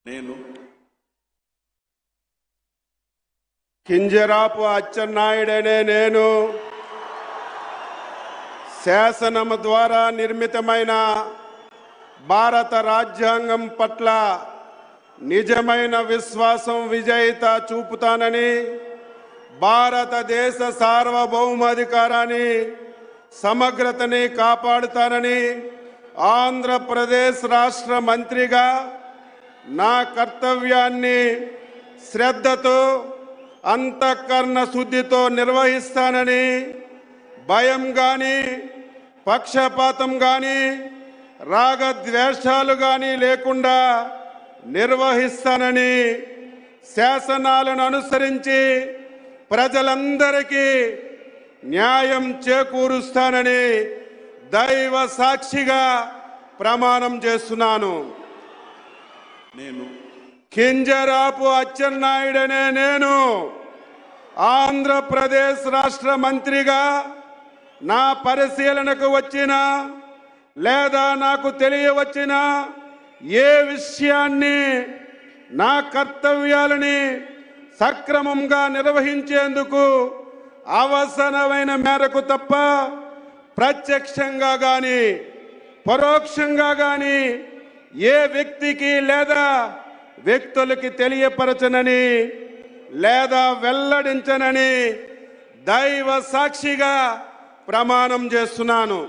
నేను కింజరాపు అచ్చెన్నాయుడనే నేను శాసనము ద్వారా నిర్మితమైన భారత రాజ్యాంగం పట్ల నిజమైన విశ్వాసం విజేత చూపుతానని, భారతదేశ సార్వభౌమాధికారాన్ని సమగ్రతని కాపాడుతానని, ఆంధ్రప్రదేశ్ రాష్ట్ర మంత్రిగా నా కర్తవ్యాన్ని శ్రద్ధతో అంతఃకరణ శుద్ధితో నిర్వహిస్తానని, భయం కానీ పక్షపాతం కానీ రాగద్వేషాలు కానీ లేకుండా నిర్వహిస్తానని, శాసనాలను అనుసరించి ప్రజలందరికీ న్యాయం చేకూరుస్తానని దైవ సాక్షిగా ప్రమాణం చేస్తున్నాను. నేను కింజరాపు అచ్చెన్నాయుడనే నేను ఆంధ్రప్రదేశ్ రాష్ట్ర మంత్రిగా నా పరిశీలనకు వచ్చిన లేదా నాకు తెలియవచ్చిన ఏ విషయాన్ని నా కర్తవ్యాలని సక్రమంగా నిర్వహించేందుకు అవసరమైన మేరకు తప్ప ప్రత్యక్షంగా కానీ పరోక్షంగా కానీ ఏ వ్యక్తికి లేదా వ్యక్తులకి తెలియపరచనని లేదా వెల్లడించనని దైవ సాక్షిగా ప్రమాణం చేస్తున్నాను.